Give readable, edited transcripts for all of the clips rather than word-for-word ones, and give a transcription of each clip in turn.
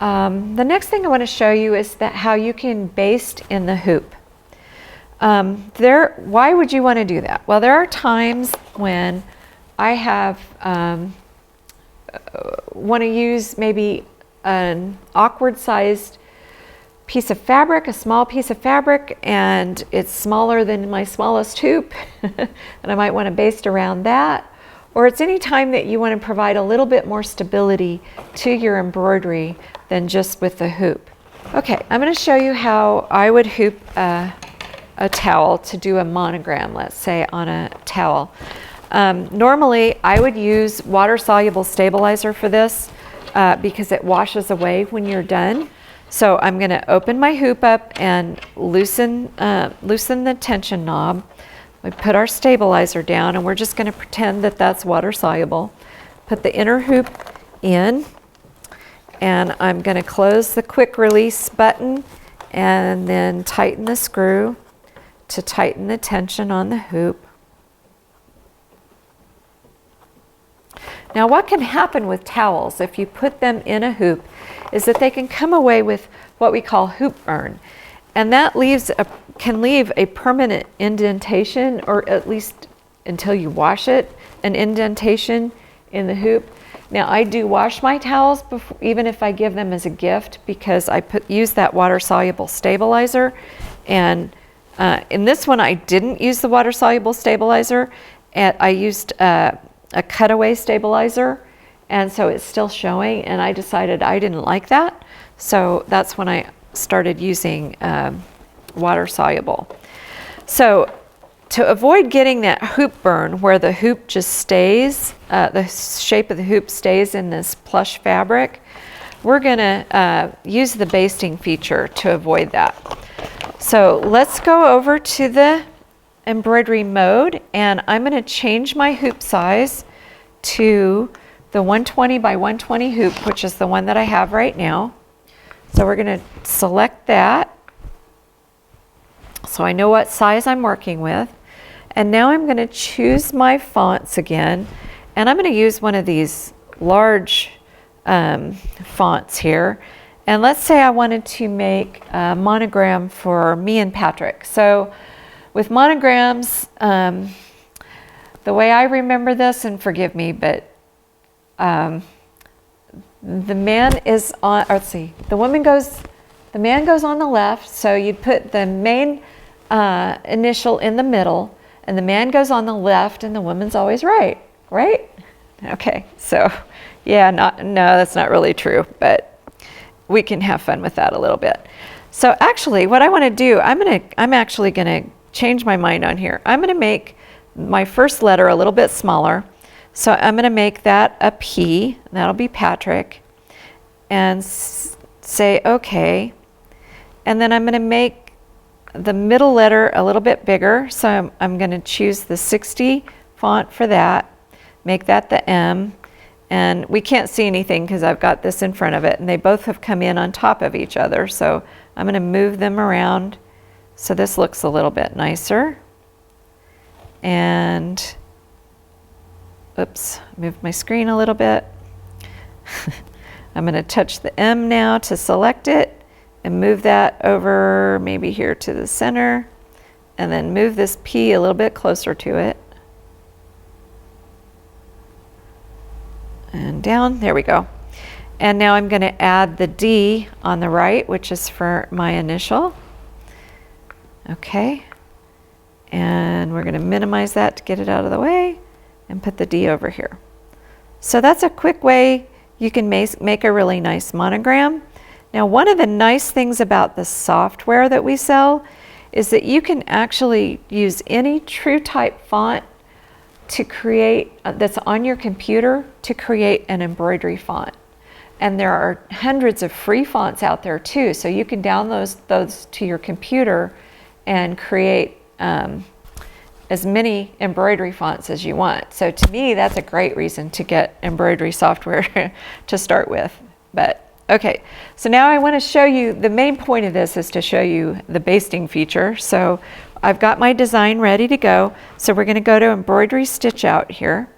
The next thing I want to show you is that how you can baste in the hoop. Why would you want to do that? Well, there are times when I have want to use maybe an awkward sized piece of fabric, a small piece of fabric, and it's smaller than my smallest hoop, and I might want to baste around that. Or it's any time that you want to provide a little bit more stability to your embroidery than just with the hoop. Okay, I'm going to show you how I would hoop a towel to do a monogram, let's say, on a towel. Normally, I would use water-soluble stabilizer for this because it washes away when you're done. So I'm going to open my hoop up and loosen the tension knob. We put our stabilizer down, and we're just going to pretend that that's water-soluble. Put the inner hoop in, and I'm going to close the quick release button and then tighten the screw to tighten the tension on the hoop. Now, what can happen with towels if you put them in a hoop is that they can come away with what we call hoop burn. And that can leave a permanent indentation, or at least until you wash it, an indentation in the hoop. Now, I do wash my towels before, even if I give them as a gift, because I use that water-soluble stabilizer. And in this one, I didn't use the water-soluble stabilizer, and I used a cutaway stabilizer, and so it's still showing, and I decided I didn't like that. So that's when I started using water-soluble. So to avoid getting that hoop burn where the hoop just stays, the shape of the hoop stays in this plush fabric, we're gonna use the basting feature to avoid that. So let's go over to the embroidery mode, and I'm gonna change my hoop size to the 120 by 120 hoop, which is the one that I have right now. So we're going to select that so I know what size I'm working with. And now I'm going to choose my fonts again, and I'm going to use one of these large fonts here. And let's say I wanted to make a monogram for me and Patrick. So with monograms, the way I remember this, and forgive me, but the man is on, or let's see, the man goes on the left, so you'd put the main initial in the middle, and the man goes on the left, and the woman's always right? Okay, so yeah, no, that's not really true, but we can have fun with that a little bit. So actually, what I want to do, I'm actually going to change my mind on here. I'm going to make my first letter a little bit smaller. So I'm going to make that a P, and that'll be Patrick, and say OK. And then I'm going to make the middle letter a little bit bigger. So I'm going to choose the 60 font for that, make that the M. And we can't see anything because I've got this in front of it, and they both have come in on top of each other. So I'm going to move them around so this looks a little bit nicer. And oops, moved my screen a little bit. I'm going to touch the M now to select it and move that over maybe here to the center, and then move this P a little bit closer to it. And down, there we go. And now I'm going to add the D on the right, which is for my initial. Okay. And we're going to minimize that to get it out of the way and put the D over here. So that's a quick way you can make a really nice monogram. Now, one of the nice things about the software that we sell is that you can actually use any true type font to create, that's on your computer, to create an embroidery font. And there are hundreds of free fonts out there too, so you can download those to your computer and create as many embroidery fonts as you want. So to me, that's a great reason to get embroidery software to start with. But okay, so now I want to show you, the main point of this is to show you the basting feature. So I've got my design ready to go. So we're going to go to embroidery stitch out here.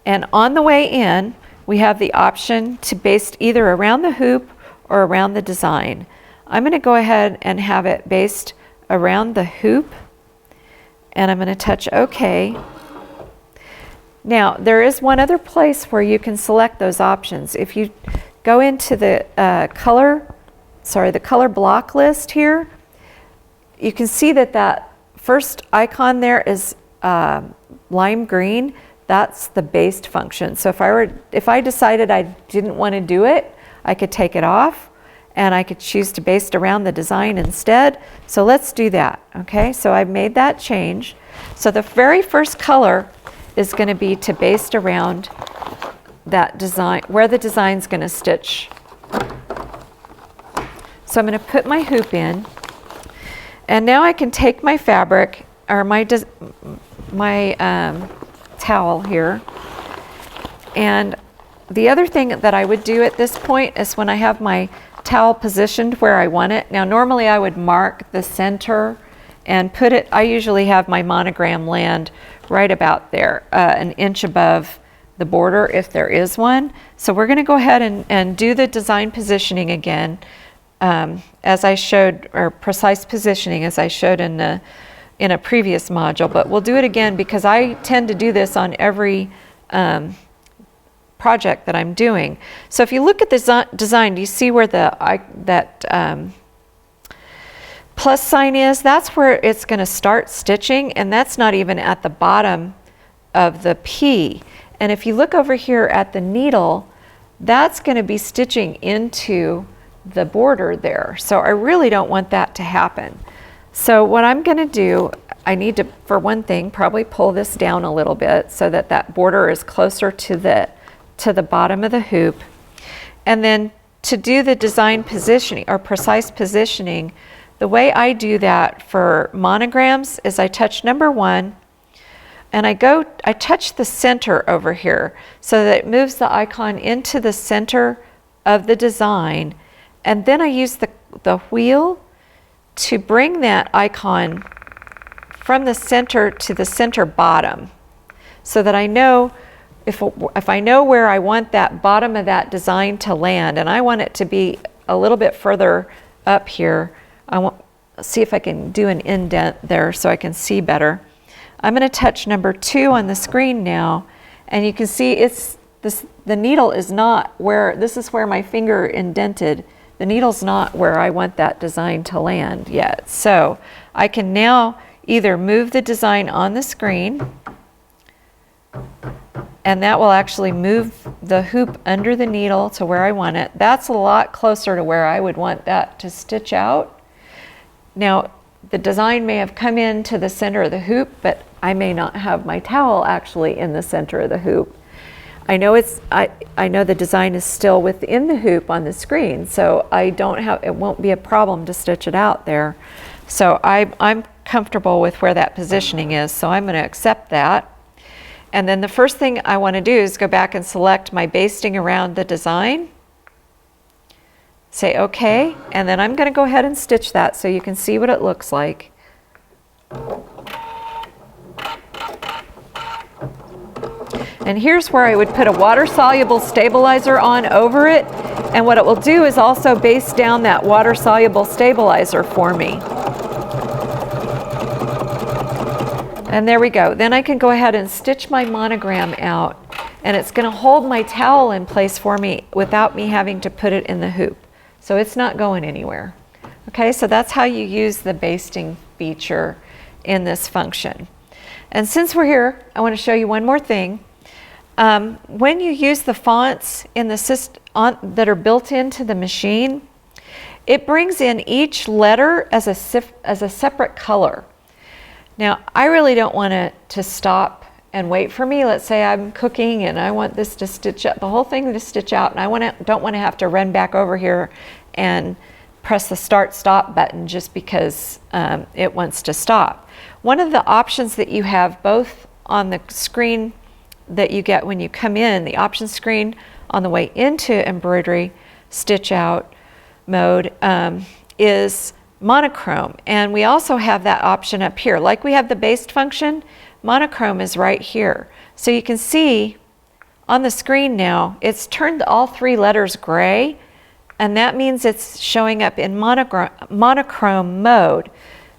And on the way in, we have the option to baste either around the hoop or around the design. I'm going to go ahead and have it based around the hoop, and I'm going to touch OK. Now, there is one other place where you can select those options. If you go into the color block list here, you can see that that first icon there is lime green. That's the baste function. So if I decided I didn't want to do it, I could take it off and I could choose to baste around the design instead. So let's do that. Okay, so I've made that change. So the very first color is going to be to baste around that design, where the design's going to stitch. So I'm going to put my hoop in, and now I can take my fabric, or my towel here. And the other thing that I would do at this point is when I have my towel positioned where I want it. Now normally I would mark the center and put it, I usually have my monogram land right about there, an inch above the border if there is one. So we're going to go ahead and do the design positioning again, as I showed, or precise positioning as I showed in a previous module, but we'll do it again because I tend to do this on every project that I'm doing. So if you look at the design, do you see where that plus sign is? That's where it's going to start stitching, and that's not even at the bottom of the P. And if you look over here at the needle, that's going to be stitching into the border there. So I really don't want that to happen. So what I'm going to do, I need to, for one thing, probably pull this down a little bit so that that border is closer to the bottom of the hoop. And then to do the design positioning or precise positioning, the way I do that for monograms is I touch number 1 and I touch the center over here so that it moves the icon into the center of the design, and then I use the wheel to bring that icon from the center to the center bottom, so that I know if I know where I want that bottom of that design to land, and I want it to be a little bit further up here. I want see if I can do an indent there so I can see better. I'm going to touch number 2 on the screen now, and you can see the needle is not where, this is where my finger indented. The needle's not where I want that design to land yet. So I can now either move the design on the screen, and that will actually move the hoop under the needle to where I want it. That's a lot closer to where I would want that to stitch out. Now, the design may have come into the center of the hoop, but I may not have my towel actually in the center of the hoop. I know I know the design is still within the hoop on the screen, so it won't be a problem to stitch it out there. So I'm comfortable with where that positioning is, so I'm going to accept that. And then the first thing I want to do is go back and select my basting around the design. Say OK, and then I'm going to go ahead and stitch that so you can see what it looks like. And here's where I would put a water-soluble stabilizer on over it, and what it will do is also baste down that water-soluble stabilizer for me. And there we go. Then I can go ahead and stitch my monogram out, and it's going to hold my towel in place for me without me having to put it in the hoop. So it's not going anywhere. Okay, so that's how you use the basting feature in this function. And since we're here, I want to show you one more thing. When you use the fonts in the that are built into the machine, it brings in each letter as a separate color. Now, I really don't want it to stop and wait for me. Let's say I'm cooking and I want this to stitch up, the whole thing to stitch out, and I don't want to have to run back over here and press the start-stop button just because it wants to stop. One of the options that you have both on the screen that you get when you come in, the option screen on the way into embroidery stitch out mode, is monochrome. And we also have that option up here. Like we have the baste function, monochrome is right here. So you can see on the screen now, it's turned all 3 letters gray, and that means it's showing up in monochrome mode.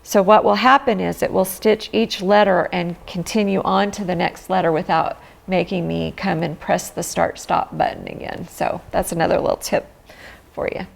So what will happen is it will stitch each letter and continue on to the next letter without making me come and press the start stop button again. So that's another little tip for you.